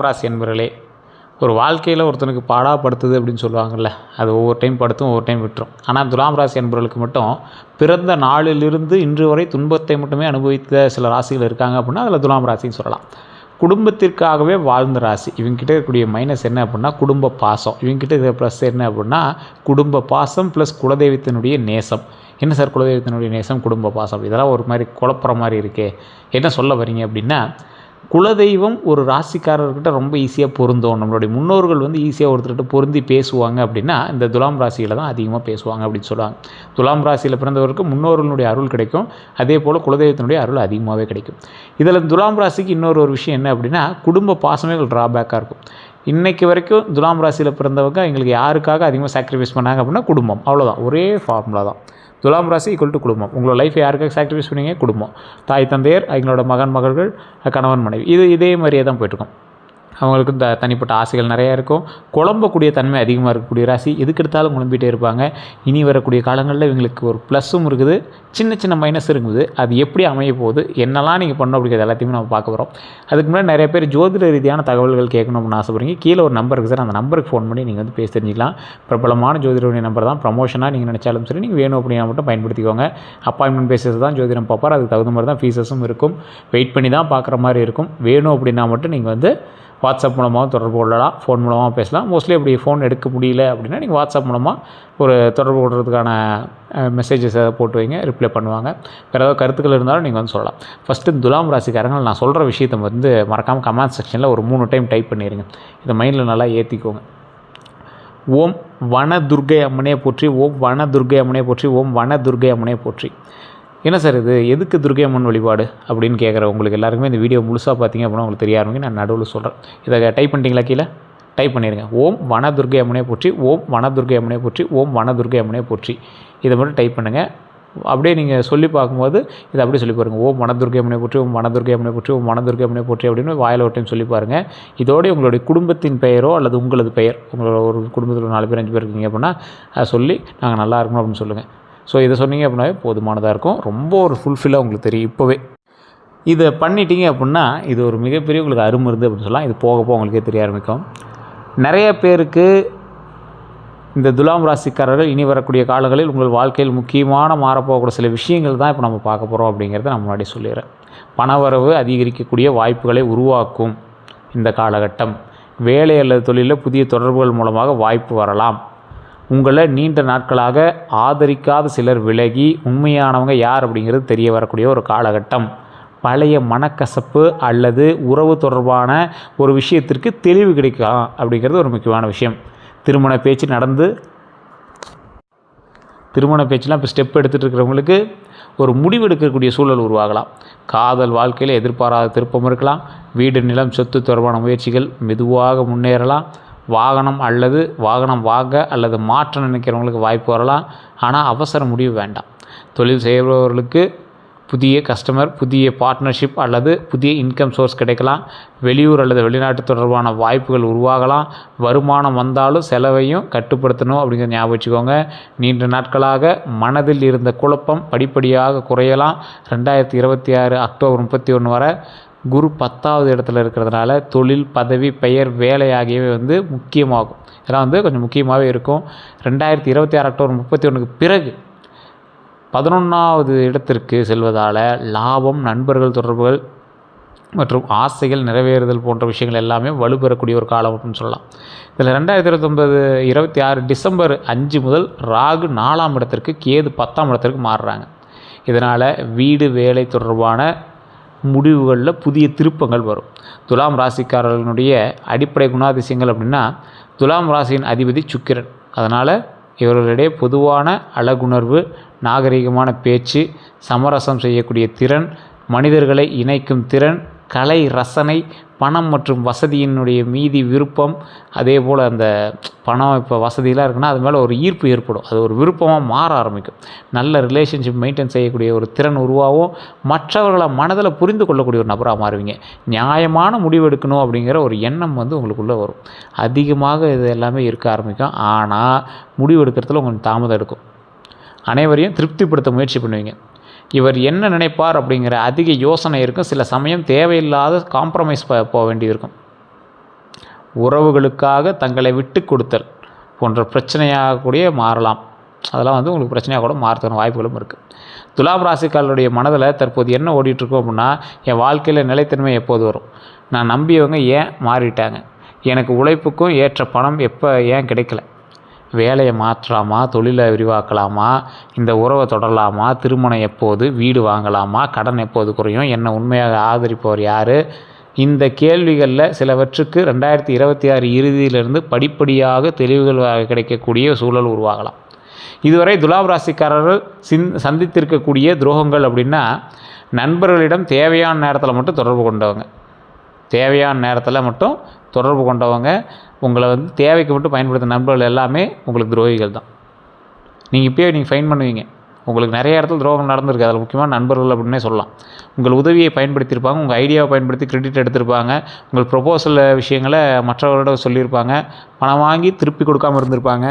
ராசி என்பவர்களே, ஒரு வாழ்க்கையில் ஒருத்தனுக்கு பாடாப்படுத்துது அப்படின்னு சொல்லுவாங்கள்ல, அது ஒவ்வொரு டைம் படுத்தும் ஒவ்வொரு டைம் விட்டுரும். ஆனால் துலாம் ராசி என்பவர்களுக்கு மட்டும் பிறந்த நாளிலிருந்து இன்று வரை துன்பத்தை மட்டுமே அனுபவித்த சில ராசிகள் இருக்காங்க அப்படின்னா அதில் துலாம் ராசின்னு சொல்லலாம். குடும்பத்திற்காகவே வாழ்ந்த ராசி. இவங்ககிட்ட இருக்கக்கூடிய மைனஸ் என்ன அப்படின்னா குடும்ப பாசம். இவங்ககிட்ட இருக்கிற ப்ளஸ் என்ன அப்படின்னா குடும்ப பாசம் ப்ளஸ் குலதெய்வத்தினுடைய நேசம். என்ன சார் குலதெய்வத்தினுடைய நேசம், குடும்ப பாசம், இதெல்லாம் ஒரு மாதிரி குழப்புற மாதிரி இருக்கே, என்ன சொல்ல வரீங்க அப்படின்னா, குலதெய்வம் ஒரு ராசிக்காரர்கிட்ட ரொம்ப ஈஸியாக பொருந்தும். நம்மளுடைய முன்னோர்கள் ஈஸியாக ஒருத்தர்கிட்ட பொருந்தி பேசுவாங்க அப்படின்னா இந்த துலாம் ராசியில் தான் அதிகமாக பேசுவாங்க அப்படின்னு சொல்லுவாங்க. துலாம் ராசியில் பிறந்தவருக்கு முன்னோர்களுடைய அருள் கிடைக்கும், அதே போல் குலதெய்வத்தினுடைய அருள் அதிகமாகவே கிடைக்கும். இதில் துலாம் ராசிக்கு இன்னொரு விஷயம் என்ன அப்படின்னா குடும்ப பாசமே ட்ராபேக்காக இருக்கும். இன்றைக்கு வரைக்கும் துலாம் ராசியில் பிறந்தவங்க எங்களுக்கு யாருக்காக அதிகமாக சாக்ரிஃபைஸ் பண்ணாங்க அப்படின்னா குடும்பம், அவ்வளோதான். ஒரே ஃபார்முலா தான். துலாம் ராசி ஈக்குவல் டு குடும்பம். உங்களோட லைஃப்பை யாருக்காக சாக்ரிஃபைஸ் பண்ணீங்க? குடும்பம். தாய் தந்தையர், எங்களோட மகன் மகள்கள், கணவன் மனைவி, இதே மாதிரியே தான் போய்ட்டுருக்கோம். அவங்களுக்கு தனிப்பட்ட ஆசைகள் நிறையா இருக்கும். குழம்பக்கூடிய தன்மை அதிகமாக இருக்கக்கூடிய ராசி. எதுக்கு எடுத்தாலும் குழம்பிகிட்டே இருப்பாங்க. இனி வரக்கூடிய காலங்களில் இவங்களுக்கு ஒரு ப்ளஸ்ஸும் இருக்குது, சின்ன சின்ன மைனஸ் இருக்குது. அது எப்படி அமைய போகுது, என்னெல்லாம் நீங்கள் பண்ணணும் அப்படிங்கிறது எல்லாத்தையுமே நம்ம பார்க்க போகிறோம். அதுக்கு முன்னாடி நிறைய பேர் ஜோதிட ரீதியான தகவல்கள் கேட்கணும் அப்படின்னு ஆசைப்படுறீங்க. கீழே ஒரு நம்பர் இருக்குது சார், அந்த நம்பருக்கு ஃபோன் பண்ணி நீங்கள் பேசி தெரிஞ்சிக்கலாம். பிரபலமான ஜோதிடருடைய நம்பர் தான். ப்ரமோஷனாக நீங்கள் நினச்சாலும் சரி, நீங்கள் வேணும் அப்படின்னா மட்டும் பயன்படுத்திக்கோங்க. அப்பாயின்மெண்ட் பேசுறது தான் ஜோதிடம் பார்ப்பார். அதுக்கு தகுந்த மாதிரி தான் ஃபீஸஸும் இருக்கும். வெயிட் பண்ணி தான் பார்க்குற மாதிரி இருக்கும். வேணும் அப்படின்னா மட்டும் நீங்கள் வாட்ஸ்அப் மூலமாக தொடர்பு கொள்ளலாம், ஃபோன் மூலமாக பேசலாம். மோஸ்ட்லி அப்படி ஃபோன் எடுக்க முடியல அப்படின்னா நீங்கள் வாட்ஸ்அப் மூலமாக ஒரு தொடர்பு கொள்றதுக்கான மெசேஜஸ் போட்டு வைங்க, ரிப்ளை பண்ணுவாங்க. வேறு ஏதாவது கருத்துக்கள் இருந்தாலும் நீங்கள் சொல்லலாம். ஃபஸ்ட்டு துலாம் ராசிக்காரங்க நான் சொல்கிற விஷயத்தை மறக்காமல் கமெண்ட் செக்ஷனில் ஒரு 3 டைம் டைப் பண்ணிடுங்க. இதை மைண்டில் நல்லா ஏற்றிக்கோங்க. ஓம் வன துர்க்கை அம்மனே போற்றி, ஓம் வன துர்க்கை அம்மனே போற்றி, ஓம் வன துர்க்கை அம்மனே போற்றி. என்ன சார் இது, எதுக்கு துர்க்கை அம்மன் வழிபாடு அப்படின்னு கேட்குற உங்களுக்கு எல்லாருக்குமே இந்த வீடியோ முழுசாக பார்த்தீங்க அப்படின்னா உங்களுக்கு தெரிய ஆரம்பிங்க. நான் நடுவில் சொல்கிறேன். இதை டைப் பண்ணிட்டீங்களா? கீழே டைப் பண்ணிடுங்க. ஓம் வன துர்க்கை அம்மனே போற்றி, ஓம் வன துர்க்கை அம்மனே போற்றி, ஓம் வன துர்க்கை அம்மனே போற்றி. இதை மட்டும் டைப் பண்ணுங்கள். அப்படியே நீங்கள் சொல்லி பார்க்கும்போது இதை அப்படியே சொல்லி பாருங்கள். ஓம் வன துர்க்கை அம்மனே போற்றி, ஓம் வன துர்க்கை அம்மனே போற்றி, ஓம் வன துர்க்கை அம்மனே போற்றி அப்படின்னு வாயில் ஒரு டைம் சொல்லி பாருங்கள். இதோடு உங்களுடைய குடும்பத்தின் பெயரோ அல்லது உங்களது பெயர், உங்களோட ஒரு குடும்பத்தில் 4 பேர் 5 பேர் இருக்கீங்க அப்படின்னா அதை சொல்லி நாங்கள் நல்லா இருக்கணும் அப்படின்னு சொல்லுங்கள். ஸோ இதை சொன்னீங்க அப்படின்னாவே போதுமானதாக இருக்கும். ரொம்ப ஒரு ஃபுல்ஃபில்லாக உங்களுக்கு தெரியும். இப்போவே இதை பண்ணிட்டீங்க அப்படின்னா இது ஒரு மிகப்பெரிய உங்களுக்கு அருமருந்து அப்படின்னு சொல்லலாம். இது போக போக உங்களுக்கே தெரிய ஆரம்பிக்கும். நிறைய பேருக்கு இந்த துலாம் ராசிக்காரர்கள் இனி வரக்கூடிய காலங்களில் உங்கள் வாழ்க்கையில் முக்கியமான மாறப்போகக்கூடிய சில விஷயங்கள் தான் இப்போ நம்ம பார்க்க போகிறோம் அப்படிங்கிறத நான் முன்னாடி சொல்லிடுறேன். பணவரவு அதிகரிக்கக்கூடிய வாய்ப்புகளை உருவாக்கும் இந்த காலகட்டம். வேலை அல்லது தொழிலில் புதிய தொடர்புகள் மூலமாக வாய்ப்பு வரலாம். உங்களை நீண்ட நாட்களாக ஆதரிக்காத சிலர் விலகி உண்மையானவங்க யார் அப்படிங்கிறது தெரிய வரக்கூடிய ஒரு காலகட்டம். பழைய மனக்கசப்பு அல்லது உறவு தொடர்பான ஒரு விஷயத்திற்கு தெளிவு கிடைக்கலாம் அப்படிங்கிறது ஒரு முக்கியமான விஷயம். திருமண பேச்சுலாம் இப்போ ஸ்டெப் எடுத்துகிட்டு இருக்கிறவங்களுக்கு ஒரு முடிவெடுக்கக்கூடிய சூழல் உருவாகலாம். காதல் வாழ்க்கையில் எதிர்பாராத திருப்பம் இருக்கலாம். வீடு நிலம் சொத்து தொடர்பான முயற்சிகள் மெதுவாக முன்னேறலாம். வாகனம் வாங்க அல்லது மாற்ற நினைக்கிறவங்களுக்கு வாய்ப்பு வரலாம். ஆனால் அவசர முடிவு வேண்டாம். தொழில் செய்பவர்களுக்கு புதிய கஸ்டமர், புதிய பார்ட்னர்ஷிப் அல்லது புதிய இன்கம் சோர்ஸ் கிடைக்கலாம். வெளியூர் அல்லது வெளிநாட்டு தொடர்பான வாய்ப்புகள் உருவாகலாம். வருமானம் வந்தாலும் செலவையும் கட்டுப்படுத்தணும் அப்படிங்கிற ஞாபகம் வச்சுக்கோங்க. நீண்ட நாட்களாக மனதில் இருந்த குழப்பம் படிப்படியாக குறையலாம். 2026 அக்டோபர் 31 வரை குரு 10வது இடத்துல இருக்கிறதுனால தொழில், பதவி, பெயர், வேலை ஆகியவை முக்கியமாகும். இதெல்லாம் கொஞ்சம் முக்கியமாகவே இருக்கும். 2026 அக்டோபர் 31க்கு பிறகு 11வது இடத்திற்கு செல்வதால் லாபம், நண்பர்கள் தொடர்புகள் மற்றும் ஆசைகள் நிறைவேறுதல் போன்ற விஷயங்கள் எல்லாமே வலுப்பெறக்கூடிய ஒரு காலம் அப்படின்னு சொல்லலாம். இதில் 2026 டிசம்பர் 5 முதல் ராகு 4ஆம் இடத்திற்கு, கேது 10ஆம் இடத்திற்கு மாறுறாங்க. இதனால் வீடு, வேலை தொடர்பான முடிவுகளில் புதிய திருப்பங்கள் வரும். துலாம் ராசிக்காரர்களுடைய அடிப்படை குணாதிசயங்கள் அப்படின்னா துலாம் ராசியின் அதிபதி சுக்கிரன். அதனால் இவர்களிடையே பொதுவான அழகுணர்வு, நாகரிகமான பேச்சு, சமரசம் செய்யக்கூடிய திறன், மனிதர்களை இணைக்கும் திறன், கலை ரசனை, பணம் மற்றும் வசதியினுடைய மீதி விருப்பம், அதே போல் அந்த பணம் இப்போ வசதியெலாம் இருக்குன்னா அது மேலே ஒரு ஈர்ப்பு ஏற்படும். அது ஒரு விருப்பமாக மாற ஆரம்பிக்கும். நல்ல ரிலேஷன்ஷிப் மெயின்டைன் செய்யக்கூடிய ஒரு திறன் உருவாகும். மற்றவர்களை மனதில் புரிந்து கொள்ளக்கூடிய ஒரு நபராக மாறுவீங்க. நியாயமான முடிவு எடுக்கணும் அப்படிங்கிற ஒரு எண்ணம் உங்களுக்குள்ளே வரும். அதிகமாக இது எல்லாமே இருக்க ஆரம்பிக்கும். ஆனால் முடிவு எடுக்கிறதுல உங்களுக்கு தாமதம் எடுக்கும். அனைவரையும் திருப்திப்படுத்த முயற்சி பண்ணுவீங்க. இவர் என்ன நினைப்பார் அப்படிங்கிற அதிக யோசனை இருக்கும். சில சமயம் தேவையில்லாத காம்ப்ரமைஸ் போக வேண்டியது இருக்கும். உறவுகளுக்காக தங்களை விட்டு கொடுத்தல் போன்ற பிரச்சனையாக கூட மாறலாம். அதெல்லாம் வந்து உங்களுக்கு பிரச்சனையாக கூட மாறதுக்கான வாய்ப்புகளும் இருக்குது. துலாம் ராசிக்காரருடைய மனதில் தற்போது என்ன ஓடிட்டுருக்கோம் அப்படின்னா, என் வாழ்க்கையில் நிலைத்தன்மை எப்போது வரும், நான் நம்பியவங்க ஏன் மாறிட்டாங்க, எனக்கு உழைப்புக்கும் ஏற்ற பணம் எப்போ ஏன் கிடைக்கல, வேலையை மாற்றலாமா, தொழிலை விரிவாக்கலாமா, இந்த உறவை தொடரலாமா, திருமணம் எப்போது, வீடு வாங்கலாமா, கடன் எப்போது குறையும், என்னை உண்மையாக ஆதரிப்பவர் யார், இந்த கேள்விகளில் சிலவற்றுக்கு 2026 இறுதியிலிருந்து படிப்படியாக தெளிவுகள் கிடைக்கக்கூடிய சூழல் உருவாகலாம். இதுவரை துலாம் ராசிக்காரர்கள் சந்தித்திருக்கக்கூடிய துரோகங்கள் அப்படின்னா, நண்பர்களிடம் தேவையான நேரத்தில் மட்டும் தொடர்பு கொண்டவங்க, உங்களை வந்து தேவைக்கு மட்டும் பயன்படுத்த நண்பர்கள் எல்லாமே உங்களுக்கு துரோகிகள் தான். நீங்கள் ஃபைன் பண்ணுவீங்க. உங்களுக்கு நிறைய இடத்துல துரோகம் நடந்திருக்கு. அதில் முக்கியமாக நண்பர்கள் அப்படின்னே சொல்லலாம். உங்கள் உதவியை பயன்படுத்தியிருப்பாங்க, உங்கள் ஐடியாவை பயன்படுத்தி கிரெடிட் எடுத்திருப்பாங்க, உங்கள் ப்ரொபோசல் விஷயங்களை மற்றவர்களிடம் சொல்லியிருப்பாங்க, பணம் வாங்கி திருப்பி கொடுக்காமல் இருந்திருப்பாங்க,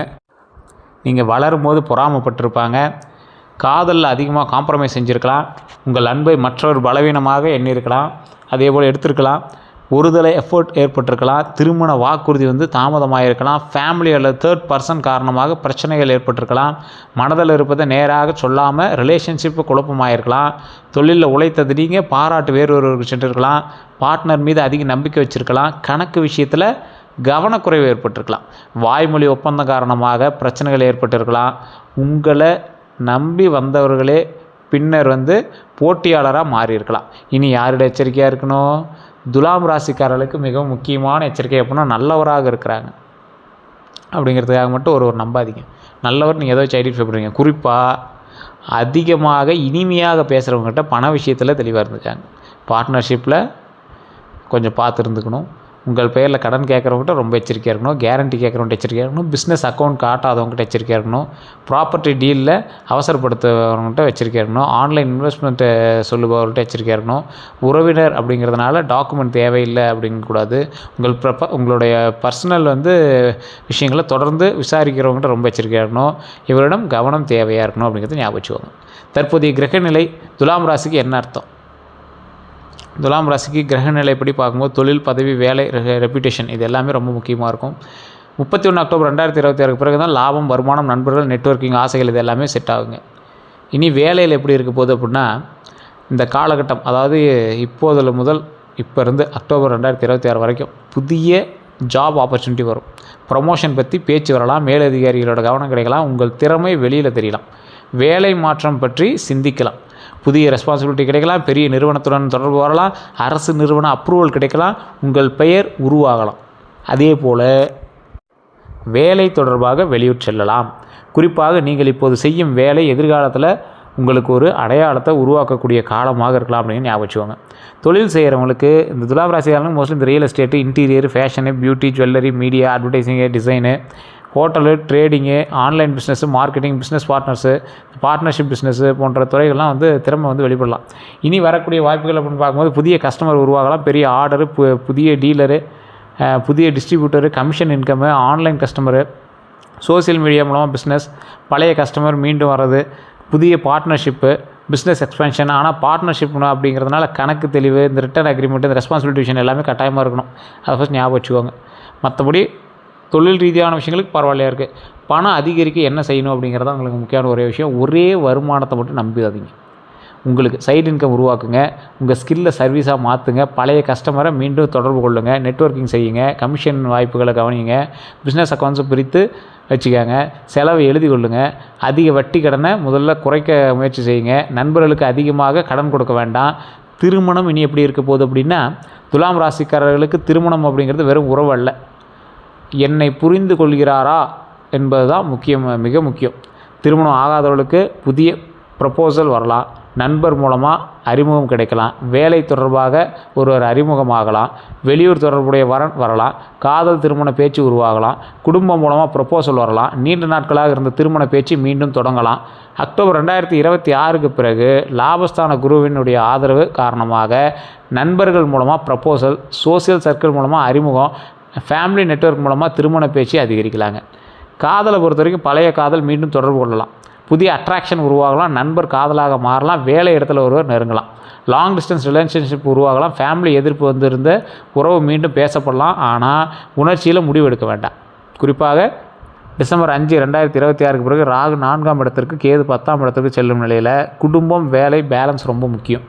நீங்கள் வளரும் போது பொறாமப்பட்டிருப்பாங்க, காதலில் அதிகமாக காம்ப்ரமைஸ் செஞ்சுருக்கலாம், உங்கள் அன்பை மற்றவர் பலவீனமாக எண்ணியிருக்கலாம், அதே போல் எடுத்திருக்கலாம், ஒருதலை எஃபர்ட் ஏற்பட்டிருக்கலாம், திருமண வாக்குறுதி வந்து தாமதமாகிருக்கலாம், ஃபேமிலி அல்லது தேர்ட் பர்சன் காரணமாக பிரச்சனைகள் ஏற்பட்டிருக்கலாம், மனதில் இருப்பதை நேராக சொல்லாமல் ரிலேஷன்ஷிப்பு குழப்பமாயிருக்கலாம், தொழிலில் உழைத்தது நீங்கள் பாராட்டு வேறொருவருக்கு சென்றிருக்கலாம், பார்ட்னர் மீது அதிக நம்பிக்கை வச்சுருக்கலாம், கணக்கு விஷயத்தில் கவனக்குறைவு ஏற்பட்டிருக்கலாம், வாய்மொழி ஒப்பந்தம் காரணமாக பிரச்சனைகள் ஏற்பட்டிருக்கலாம், உங்களை நம்பி வந்தவர்களே பின்னர் வந்து போட்டியாளராக மாறியிருக்கலாம். இனி யாரோட எச்சரிக்கையாக இருக்கணும்? துலாம் ராசிக்காரர்களுக்கு மிகவும் முக்கியமான எச்சரிக்கை அப்படின்னா, நல்லவராக இருக்கிறாங்க அப்படிங்கிறதுக்காக மட்டும் ஒரு நம்பாதீங்க. நல்லவர் நீங்கள் ஏதோ ஐடென்டிஃபை பண்ணுறீங்க. குறிப்பாக அதிகமாக இனிமையாக பேசுகிறவங்ககிட்ட பண விஷயத்தில் தெளிவாக இருந்துக்காங்க. பார்ட்னர்ஷிப்பில் கொஞ்சம் பார்த்து இருந்துக்கணும். உங்கள் பெயரில் கடன் கேட்குறவங்ககிட்ட ரொம்ப எச்சரிக்கையாக இருக்கணும். கேரண்டி கேட்குறவங்ககிட்ட எச்சரிக்கையாக இருக்கணும். பிஸ்னஸ் அக்கௌண்ட் காட்டாதவங்ககிட்ட எச்சரிக்கையாக இருக்கணும். ப்ராப்பர்ட்டி டீலில் அவசரப்படுத்துறவங்ககிட்ட எச்சரிக்கையாக இருக்கணும். ஆன்லைன் இன்வெஸ்ட்மெண்ட்டு சொல்லுபவர்கிட்ட எச்சரிக்கையாக இருக்கணும். உறவினர் அப்படிங்கிறதுனால டாக்குமெண்ட் தேவையில்லை அப்படிங்கக்கூடாது. உங்களுடைய பர்சனல் வந்து விஷயங்களை தொடர்ந்து விசாரிக்கிறவங்ககிட்ட ரொம்ப எச்சரிக்கையாக இருக்கணும். இவரிடம் கவனம் தேவையாக இருக்கணும் அப்படிங்கிறத ஞாபகம் வச்சுக்கோங்க. தற்போதைய கிரகநிலை துலாம் ராசிக்கு என்ன அர்த்தம்? துலாம் ராசிக்கு கிரகநிலை எப்படி பார்க்கும்போது தொழில், பதவி, வேலை, ரெப்யூட்டேஷன் இது எல்லாமே ரொம்ப முக்கியமாக இருக்கும். 31 அக்டோபர் 2026 பிறகு தான் லாபம், வருமானம், நண்பர்கள், நெட்வொர்க்கிங், ஆசைகள் இது எல்லாமே செட் ஆகுங்க. இனி வேலையில் எப்படி இருக்க போகுது அப்படின்னா, இந்த காலகட்டம் அதாவது இப்போ இருந்து அக்டோபர் 2026 வரைக்கும் புதிய ஜாப் ஆப்பர்ச்சுனிட்டி வரும். ப்ரமோஷன் பற்றி பேச்சு வரலாம், மேலதிகாரிகளோட கவனம் கிடைக்கலாம், உங்கள் திறமை வெளியில் தெரியலாம், வேலை மாற்றம் பற்றி சிந்திக்கலாம், புதிய ரெஸ்பான்சிபிலிட்டி கிடைக்கலாம், பெரிய நிறுவனத்துடன் தொடர்பு வரலாம், அரசு நிறுவன அப்ரூவல் கிடைக்கலாம், உங்கள் பெயர் உருவாகலாம். அதே போல் வேலை தொடர்பாக வெளியூர் செல்லலாம். குறிப்பாக நீங்கள் இப்போது செய்யும் வேலை எதிர்காலத்தில் உங்களுக்கு ஒரு அடையாளத்தை உருவாக்கக்கூடிய காலமாக இருக்கலாம் அப்படின்னு ஞாபகம் வச்சுக்கோங்க. தொழில் செய்கிறவங்களுக்கு இந்த துலாம் ராசிக்காரங்க மோஸ்ட்லி இந்த real estate, interior, fashion, beauty, jewellery, media, advertising, design, hotel, trading, online business, marketing, business partnership business போன்ற துறைகள்லாம் வந்து திறமை வந்து வெளிப்படலாம். இனி வரக்கூடிய வாய்ப்புகள் அப்படின்னு பார்க்கும்போது புதிய கஸ்டமர் உருவாகலாம், பெரிய ஆர்டரு, புதிய டீலரு, புதிய distributor, commission income, online customer, social media மூலமாக பிஸ்னஸ், பழைய கஸ்டமர் மீண்டும் வர்றது, புதிய பார்ட்னர்ஷிப்பு, பிஸ்னஸ் எக்ஸ்பென்ஷன். ஆனால் பார்ட்னர்ஷிப் அப்படிங்கிறதுனால கணக்கு தெளிவு, இந்த ரிட்டர்ன் அக்ரிமெண்ட், இந்த ரெஸ்பான்சிபிலிட்டி விஷயம் எல்லாமே கட்டாயமாக இருக்கணும். அதை ஃபஸ்ட் ஞாபகம் வச்சுக்கோங்க. மற்றபடி தொழில் ரீதியான விஷயங்களுக்கு பரவாயில்லையா இருக்குது. பணம் அதிகரிக்க என்ன செய்யணும் அப்படிங்கிறது தான் உங்களுக்கு முக்கியமான ஒரே விஷயம். ஒரே வருமானத்தை மட்டும் நம்பிடாதீங்க. உங்களுக்கு சைடு இன்கம் உருவாக்குங்க, உங்கள் ஸ்கில்லை சர்வீஸாக மாற்றுங்க, பழைய கஸ்டமரை மீண்டும் தொடர்பு கொள்ளுங்கள், நெட்வொர்க்கிங் செய்யுங்க, கமிஷன் வாய்ப்புகளை கவனிங்க, பிஸ்னஸ் அக்கௌண்ட்ஸை பிரித்து வச்சுக்கோங்க, செலவை எழுதி கொள்ளுங்கள், அதிக வட்டி கடனை முதல்ல குறைக்க முயற்சி செய்யுங்க, நண்பர்களுக்கு அதிகமாக கடன் கொடுக்க வேண்டாம். திருமணம் இனி எப்படி இருக்க போகுது அப்படின்னா, துலாம் ராசிக்காரர்களுக்கு திருமணம் அப்படிங்கிறது வெறும் உறவு அல்ல, என்னை புரிந்து கொள்கிறாரா என்பது தான் மிக முக்கியம். திருமணம் ஆகாதவர்களுக்கு புதிய ப்ரப்போசல் வரலாம், நண்பர் மூலமாக அறிமுகம் கிடைக்கலாம், வேலை தொடர்பாக ஒருவர் அறிமுகமாகலாம், வெளியூர் தொடர்புடைய வரலாம், காதல் திருமண பேச்சு உருவாகலாம், குடும்பம் மூலமாக ப்ரப்போசல் வரலாம், நீண்ட நாட்களாக இருந்த திருமண பேச்சு மீண்டும் தொடங்கலாம். அக்டோபர் 2026 பிறகு லாபஸ்தான குருவினுடைய ஆதரவு காரணமாக நண்பர்கள் மூலமாக ப்ரப்போசல், சோசியல் சர்க்கிள் மூலமாக அறிமுகம், ஃபேமிலி நெட்வொர்க் மூலமாக திருமண பேச்சு அதிகரிக்கலாங்க. காதலை பொறுத்த வரைக்கும் பழைய காதல் மீண்டும் தொடர்பு கொள்ளலாம், புதிய அட்ராக்ஷன் உருவாகலாம், நண்பர் காதலாக மாறலாம், வேலை இடத்துல ஒருவர் நெருங்கலாம், லாங் டிஸ்டன்ஸ் ரிலேஷன்ஷிப் உருவாகலாம், ஃபேமிலி எதிர்ப்பு வந்திருந்த உறவு மீண்டும் பேசப்படலாம். ஆனால் உணர்ச்சியில் முடிவெடுக்க வேண்டாம். குறிப்பாக டிசம்பர் 5, 2026க்கு பிறகு ராகு 4ஆம் இடத்திற்கு, கேது 10ஆம் இடத்திற்கு செல்லும் நிலையில் குடும்பம் வேலை பேலன்ஸ் ரொம்ப முக்கியம்.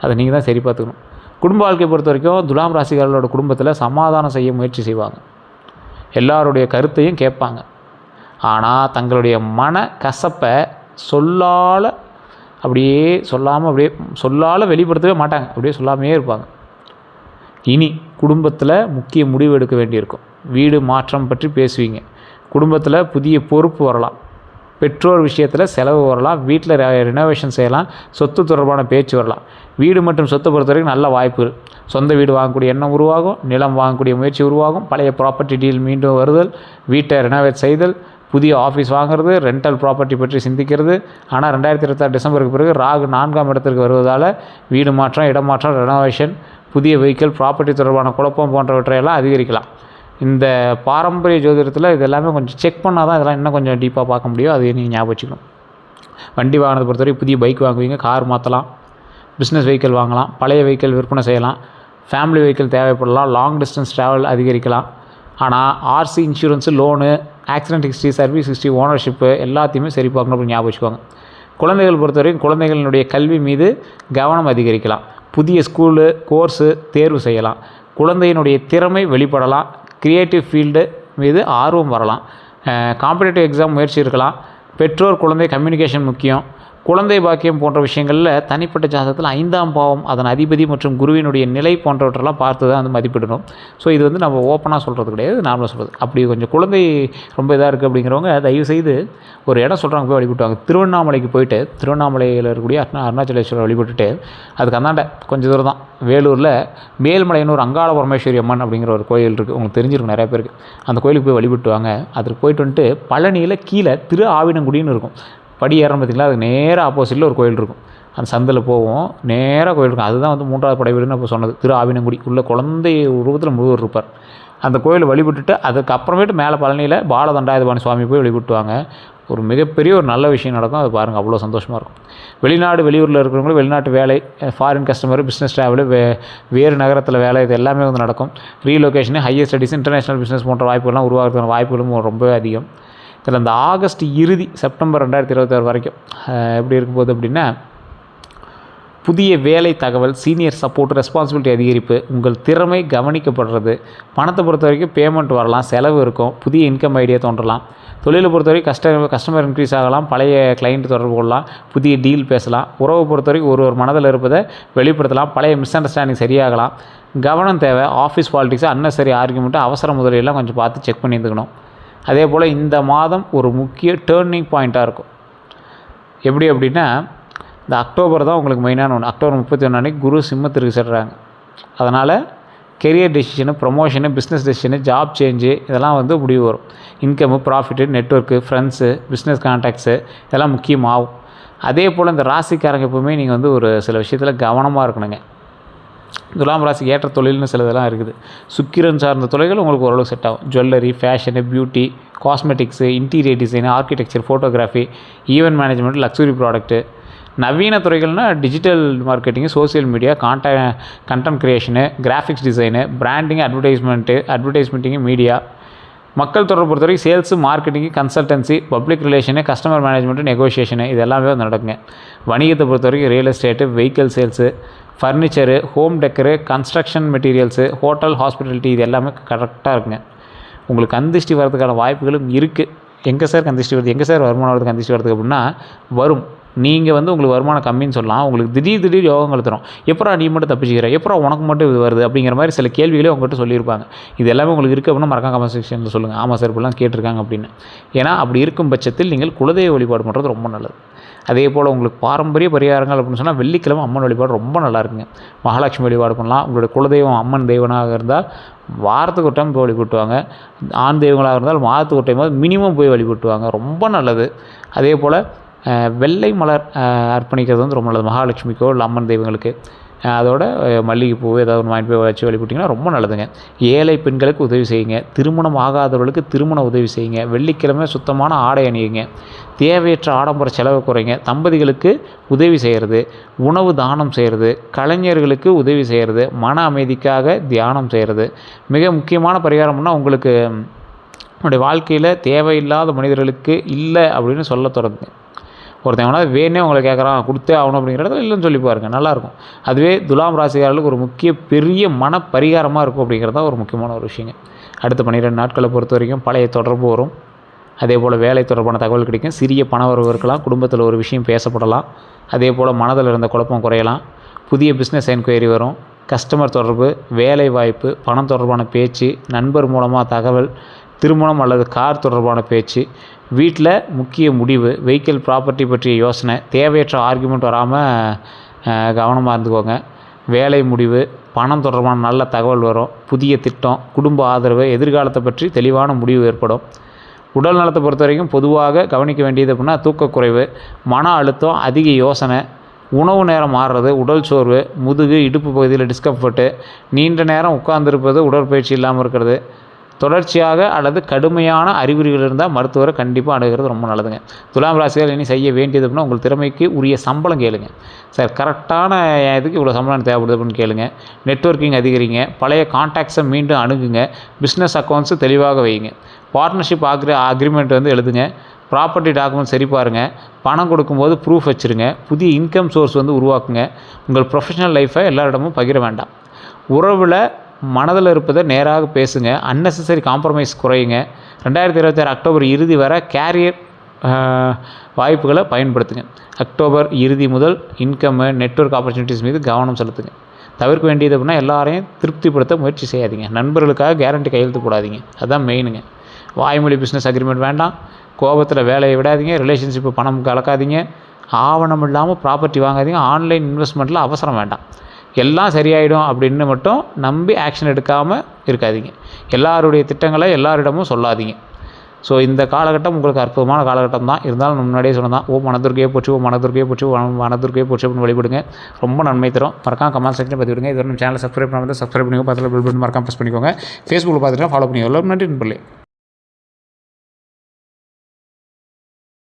அதை நீங்கள் தான் சரி பார்த்துக்கணும். குடும்ப வாழ்க்கையை பொறுத்த வரைக்கும் துலாம் ராசிக்காரர்களோட குடும்பத்தில் சமாதானம் செய்ய முயற்சி செய்வாங்க, எல்லாருடைய கருத்தையும் கேட்பாங்க. ஆனால் தங்களுடைய மன கசப்பை சொல்லால் வெளிப்படுத்தவே மாட்டாங்க, அப்படியே சொல்லாமையே இருப்பாங்க. இனி குடும்பத்தில் முக்கிய முடிவு எடுக்க வேண்டியிருக்கும். வீடு மாற்றம் பற்றி பேசுவீங்க, குடும்பத்தில் புதிய பொறுப்பு வரலாம், பெற்றோர் விஷயத்தில் செலவு வரலாம், வீட்டில் ரினோவேஷன் செய்யலாம், சொத்து தொடர்பான பேச்சு வரலாம். வீடு மற்றும் சொத்தை பொறுத்த வரைக்கும் நல்ல வாய்ப்புகள். சொந்த வீடு வாங்கக்கூடிய எண்ணம் உருவாகும், நிலம் வாங்கக்கூடிய முயற்சி உருவாகும், பழைய ப்ராப்பர்ட்டி டீல் மீண்டும் வருதல், வீட்டை ரினோவேட் செய்தல், புதிய ஆஃபீஸ் வாங்குறது, ரெண்டல் ப்ராப்பர்ட்டி பற்றி சிந்திக்கிறது. ஆனால் 2026 டிசம்பருக்கு பிறகு ராகு 4ஆம் இடத்திற்கு வருவதால் வீடு மாற்றம், இடமாற்றம், ரெனோவேஷன், புதிய வெஹிக்கிள், ப்ராப்பர்ட்டி தொடர்பான குழப்பம் போன்றவற்றையெல்லாம் அதிகரிக்கலாம். இந்த பாரம்பரிய ஜோதிடத்தில் இது எல்லாமே கொஞ்சம் செக் பண்ணால் தான் இதெல்லாம் இன்னும் கொஞ்சம் டீப்பாக பார்க்க முடியும். அது நீங்கள் ஞாபகம் வச்சுக்கணும். வண்டி வாங்கினதை பொறுத்தவரைக்கும் புதிய பைக் வாங்குவீங்க, கார் மாற்றலாம், பிஸ்னஸ் வெஹிக்கிள் வாங்கலாம், பழைய வெஹிக்கிள் விற்பனை செய்யலாம், ஃபேமிலி வெஹிக்கிள் தேவைப்படலாம், லாங் டிஸ்டன்ஸ் ட்ராவல் அதிகரிக்கலாம். ஆனால் RC, insurance, loan, accident history, service history, ownership எல்லாத்தையுமே சரி பார்க்கணும் அப்படின்னு ஞாபகம் வச்சுக்கோங்க. குழந்தைகள் பொறுத்த வரைக்கும் குழந்தைகளினுடைய கல்வி மீது கவனம் அதிகரிக்கலாம், புதிய ஸ்கூலு கோர்ஸு தேர்வு செய்யலாம், குழந்தையினுடைய திறமை வெளிப்படலாம், கிரியேட்டிவ் ஃபீல்டு மீது ஆர்வம் வரலாம், காம்படிட்டிவ் எக்ஸாம் முயற்சி இருக்கலாம். பெற்றோர் குழந்தை கம்யூனிகேஷன் முக்கியம். குழந்தை பாக்கியம் போன்ற விஷயங்களில் தனிப்பட்ட ஜாதகத்தில் 5ஆம் பாவம், அதன் அதிபதி மற்றும் குருவினுடைய நிலை போன்றவற்றெல்லாம் பார்த்து தான் வந்து மதிப்பிடணும். ஸோ இது வந்து நம்ம ஓப்பனாக சொல்கிறது கிடையாது, நார்மலாக சொல்கிறது. அப்படி கொஞ்சம் குழந்தை ரொம்ப இதாக இருக்குது அப்படிங்கிறவங்க தயவுசெய்து ஒரு இடம் சொல்கிறாங்க போய் வழிபட்டுவாங்க. திருவண்ணாமலைக்கு போயிட்டு திருவண்ணாமலையில் இருக்கக்கூடிய அருணாச்சலேஸ்வரர் வழிபட்டுட்டு அதுக்கு அந்தாண்ட கொஞ்சம் தூரம் தான் வேலூரில் மேல்மலையனூர் அங்காள பரமேஸ்வரி அம்மன் அப்படிங்கிற ஒரு கோயில் இருக்குது. உங்களுக்கு தெரிஞ்சிருக்கும் நிறைய பேருக்கு. அந்த கோயிலுக்கு போய் வழிபட்டுவாங்க. அதுக்கு போயிட்டு வந்துட்டு பழனியில் கீழே திரு ஆவினங்குடின்னு இருக்கும். படி ஏறணும் பார்த்திங்களா, அதுக்கு நேராக ஆப்போசிட்டில் ஒரு கோயில் இருக்கும். அந்த சந்தில் போவோம், நேராக கோயில் இருக்கும். அதுதான் வந்து 3வது படை வீடுன்னு அப்போ சொன்னது. திரு ஆவினங்குடி உள்ள குழந்தை உருவத்தில் முருகர் இருப்பார். அந்த கோயிலை வழிபட்டுட்டு அதுக்கப்புறமேட்டு மேலே பழனியில் பாலதண்டாயுதபாணி சுவாமி போய் வழிபட்டுவாங்க. ஒரு மிகப்பெரிய ஒரு நல்ல விஷயம் நடக்கும். அது பாருங்கள், அவ்வளோ சந்தோஷமாக இருக்கும். வெளிநாடு வெளியூரில் இருக்கிறவங்களும் வெளிநாட்டு வேலை, ஃபாரின் கஸ்டமர், பிஸ்னஸ் ட்ராவலு, வேறு நகரத்தில் வேலை, இது எல்லாமே வந்து நடக்கும். ரீலொகேஷனு, ஹையர் ஸ்டடீஸ், இன்டர்நேஷ்னல் பிஸ்னஸ் போன்ற வாய்ப்புகள்லாம் உருவாகிறதுக்கான வாய்ப்புகளும் ரொம்பவே அதிகம். இதில் இந்த ஆகஸ்ட் இறுதி செப்டம்பர் 2026 வரைக்கும் எப்படி இருக்கும் போது அப்படின்னா, புதிய வேலை தகவல், சீனியர் சப்போர்ட், ரெஸ்பான்சிபிலிட்டி அதிகரிப்பு, உங்கள் திறமை கவனிக்கப்படுறது, பணத்தை பொறுத்த வரைக்கும் பேமெண்ட் வரலாம், செலவு இருக்கும், புதிய இன்கம் ஐடியா தோன்றலாம், தொழிலை பொறுத்த வரைக்கும் கஸ்டமர் இன்க்ரீஸ் ஆகலாம், பழைய கிளைண்ட் தொடர்பு கொள்ளலாம், புதிய டீல் பேசலாம், உறவை பொறுத்த வரைக்கும் ஒரு மனதில் இருப்பதை வெளிப்படுத்தலாம், பழைய மிஸ் அண்டர்ஸ்டாண்டிங் சரியாகலாம், கவனம் தேவை, ஆஃபீஸ் பாலிடிக்ஸு, அன்னெசரி ஆர்குமெண்ட்டு, அவசர முதலீடெல்லாம் கொஞ்சம் பார்த்து செக் பண்ணி இருந்துக்கணும். அதே போல் இந்த மாதம் ஒரு முக்கிய டேர்னிங் பாயிண்ட்டாக இருக்கும். எப்படி அப்படின்னா, இந்த அக்டோபர் தான் உங்களுக்கு மெயினான ஒன்று. அக்டோபர் 31 அன்றைக்கி குரு சிம்மத்திற்கு செல்கிறாங்க. அதனால் career decision, promotion, business decision, job change இதெல்லாம் வந்து முடிவு வரும். Income, profit, network, friends, business contacts இதெல்லாம் முக்கியமாகும். அதே போல் இந்த ராசிக்காரங்க எப்போவுமே நீங்கள் வந்து ஒரு சில விஷயத்தில் கவனமாக இருக்கணுங்க. துலாம் ராசிக்கு ஏற்ற தொழில்னு சில இதெல்லாம் இருக்குது. சுக்கிரன் சார்ந்த தொழில்கள் உங்களுக்கு ஓரளவு செட் ஆகும். Jewellery, fashion, beauty, cosmetics, interior design, architecture, photography, event management, luxury product. நவீன துறைகள்னால் digital marketing, social media, content creation, graphics design, branding, அட்வர்டைஸ்மெண்ட்டிங்கு, மீடியா. மக்கள் தொடர்பு பொறுத்தவரைக்கும் sales, marketing, consultancy, public relation, customer management, negotiation இது எல்லாமே வந்து நடக்குங்க. வணிகத்தை பொறுத்த வரைக்கும் real estate, vehicle sales, furniture, home decor, construction materials, hotel, hospitality இது எல்லாமே கரெக்டாக இருக்குங்க. உங்களுக்கு கந்திஷ்டி வரதுக்கான வாய்ப்புகளும் இருக்குது. எங்கே சார் கந்திஷ்டி வருது, எங்கே சார் வருமானம் வரது கந்திஷ்டி வரதுக்கு அப்படின்னா வரும். நீங்கள் வந்து உங்களுக்கு வருமானம் கம்மின்னு சொல்லலாம், உங்களுக்கு திடீர் யோகங்கள் தரும். எப்போ நீ மட்டும் தப்பிச்சுக்கிற, எப்போ உனக்கு மட்டும் இது வருது அப்படிங்கிற மாதிரி சில கேள்விகளே உங்கள்கிட்ட சொல்லியிருப்பாங்க. இது எல்லாமே உங்களுக்கு இருக்குது அப்படின்னா மறக்காம கமெண்ட் செக்ஷனில் சொல்லுங்கள். ஆமாம் சார் இப்படிலாம் கேட்டிருக்காங்க அப்படின்னு. ஏன்னா அப்படி இருக்கும் பட்சத்தில் நீங்கள் குலதெய்வ வழிபாடு பண்ணுறது ரொம்ப நல்லது. அதே போல் உங்களுக்கு பாரம்பரிய பரிகாரங்கள் அப்படின்னு சொன்னால் வெள்ளிக்கிழமை அம்மன் வழிபாடு ரொம்ப நல்லா இருக்குங்க. மகாலட்சுமி வழிபாடு பண்ணலாம். உங்களுடைய குலதெய்வம் அம்மன் தெய்வனாக இருந்தால் வாரத்துக்கு ஒரு டைம் போய் வழிபட்டுவாங்க. ஆண் தெய்வங்களாக இருந்தால் மாதத்துக்கு ஒரு டைம் மினிமம் போய் வழிபட்டுவாங்க, ரொம்ப நல்லது. அதே போல் வெள்ளை மலர் அர்ப்பணிக்கிறது வந்து ரொம்ப நல்லது. மகாலட்சுமிக்கோ இல்லை அம்மன் தெய்வங்களுக்கு அதோட மல்லிகைப்பூ ஏதாவது ஒன்று வாங்கிட்டு போய் வச்சு வழிபட்டிங்கன்னா ரொம்ப நல்லதுங்க. ஏழை பெண்களுக்கு உதவி செய்யுங்க. திருமணம் ஆகாதவர்களுக்கு திருமண உதவி செய்யுங்க. வெள்ளிக்கிழமை சுத்தமான ஆடை அணியுங்க. தேவையற்ற ஆடம்பர செலவை குறைங்க. தம்பதிகளுக்கு உதவி செய்கிறது, உணவு தானம் செய்கிறது, கலைஞர்களுக்கு உதவி செய்கிறது, மன அமைதிக்காக தியானம் செய்கிறது. மிக முக்கியமான பரிகாரம்னா உங்களுக்கு உங்களுடைய வாழ்க்கையில் தேவையில்லாத மனிதர்களுக்கு இல்லை அப்படின்னு சொல்ல தொடங்குங்க. ஒருத்தவங்களா வேணே உங்களை கேட்குறான் கொடுத்தே ஆகணும் அப்படிங்கிற இடத்துல இல்லைன்னு சொல்லி பாருங்கள், நல்லாயிருக்கும். அதுவே துலாம் ராசிக்காரர்களுக்கு ஒரு முக்கிய பெரிய மன பரிகாரமாக இருக்கும் அப்படிங்கிறது தான் ஒரு முக்கியமான ஒரு விஷயங்க. அடுத்த 12 நாட்களை பொறுத்த வரைக்கும் பழைய தொடர்பு வரும். அதே போல் வேலை தொடர்பான தகவல் கிடைக்கும். சிறிய பண வரவு இருக்கலாம். குடும்பத்தில் ஒரு விஷயம் பேசப்படலாம். அதே போல் மனதில் இருந்த குழப்பம் குறையலாம். புதிய பிஸ்னஸ் என்கொயரி வரும். கஸ்டமர் தொடர்பு, வேலை வாய்ப்பு, பணம் தொடர்பான பேச்சு, நண்பர் மூலமாக தகவல், திருமணம் அல்லது கார் தொடர்பான பேச்சு, வீட்டில் முக்கிய முடிவு, வெஹிக்கிள் ப்ராப்பர்ட்டி பற்றிய யோசனை, தேவையற்ற ஆர்கியூமெண்ட் வராமல் கவனமாக இருந்துக்கோங்க. வேலை முடிவு, பணம் தொடர்பான நல்ல தகவல் வரும். புதிய திட்டம், குடும்ப ஆதரவு, எதிர்காலத்தை பற்றி தெளிவான முடிவு ஏற்படும். உடல் நலத்தை பொறுத்த வரைக்கும் பொதுவாக கவனிக்க வேண்டியது அப்படின்னா தூக்கக்குறைவு, மன அழுத்தம், அதிக யோசனை, உணவு நேரம் மாறுறது, உடல் சோர்வு, முதுகு இடுப்பு பகுதியில் டிஸ்கம்ஃபர்ட்டு, நீண்ட நேரம் உட்கார்ந்துருப்பது, உடற்பயிற்சி இல்லாமல் இருக்கிறது, தொடர்ச்சியாக அல்லது கடுமையான அறிகுறிகள் இருந்தால் மருத்துவரை கண்டிப்பாக அணுகிறது ரொம்ப நல்லதுங்க. துலாம் ராசிகள் இனி செய்ய வேண்டியது அப்படின்னா உங்கள் திறமைக்கு உரிய சம்பளம் கேளுங்க. சார் கரெக்டான இதுக்கு இவ்வளோ சம்பளம் தேவைப்படுது அப்படின்னு கேளுங்க. நெட்வொர்க்கிங் அதிகரிங்க. பழைய கான்டாக்ட்ஸை மீண்டும் அணுகுங்க. பிஸ்னஸ் அக்கௌண்ட்ஸு தெளிவாக வைங்க. பார்ட்னர்ஷிப் அக்ரிமெண்ட் எழுதுங்க. ப்ராப்பர்ட்டி டாக்குமெண்ட் சரி பாருங்கள். பணம் கொடுக்கும்போது ப்ரூஃப் வச்சுருங்க. புதிய இன்கம் சோர்ஸ் உருவாக்குங்க. உங்கள் ப்ரொஃபஷனல் லைஃப்பை எல்லாரிடமும் பகிர வேண்டாம். உறவில் மனதில் இருப்பதை நேராக பேசுங்க. Unnecessary compromise குறையுங்க. 2026 அக்டோபர் இறுதி வரை கேரியர் வாய்ப்புகளை பயன்படுத்துங்க. அக்டோபர் இறுதி முதல் இன்கம், நெட்வொர்க் ஆப்பர்ச்சுனிட்டிஸ் மீது கவனம் செலுத்துங்க. தவிர்க்க வேண்டியது அப்படின்னா எல்லாரையும் திருப்திப்படுத்த முயற்சி செய்யாதீங்க. நண்பர்களுக்காக கேரண்டி கையெழுத்து போடாதீங்க. அதுதான் மெயினுங்க. வாய்மொழி பிஸ்னஸ் அக்ரிமெண்ட் வேண்டாம். கோபத்தில் வேலையை விடாதீங்க. ரிலேஷன்ஷிப்பு பணம் கலக்காதீங்க. ஆவணம் இல்லாமல் ப்ராப்பர்ட்டி வாங்காதீங்க. ஆன்லைன் இன்வெஸ்ட்மெண்ட்டில் அவசரம் வேண்டாம். எல்லாம் சரியாயிடும் அப்படின்னு மட்டும் நம்பி ஆக்ஷன் எடுக்காமல் இருக்காதீங்க. எல்லாருடைய திட்டங்களை எல்லாரிடமும் சொல்லாதீங்க. ஸோ இந்த காலகட்டம் உங்களுக்கு அற்புதமான காலகட்டம் தான். இருந்தாலும் முன்னாடியே சொன்னதான், ஓ மனதுர்க்கையே போச்சு, ஓ மனதுர்க்கையே போச்சு, மனதுர்க்கையே போச்சு அப்படின்னு வழிபடுங்க. ரொம்ப நன்மை தரும். மறக்காம கமெண்ட் செக்ஷன் பதிவிடுங்க. இது நம்ம சேனலை சப்ஸ்கிரைப் பண்ணாமல் சப்ஸ்கிரைப் பண்ணிக்கோங்க. பக்கத்தில் பில் பட்டன் மறக்காம ப்ரெஸ் பண்ணிக்கோங்க. ஃபேஸ்புக்கில் பார்த்துட்டு ஃபாலோ பண்ணிக்கோங்க. நன்றி நண்பர்களே.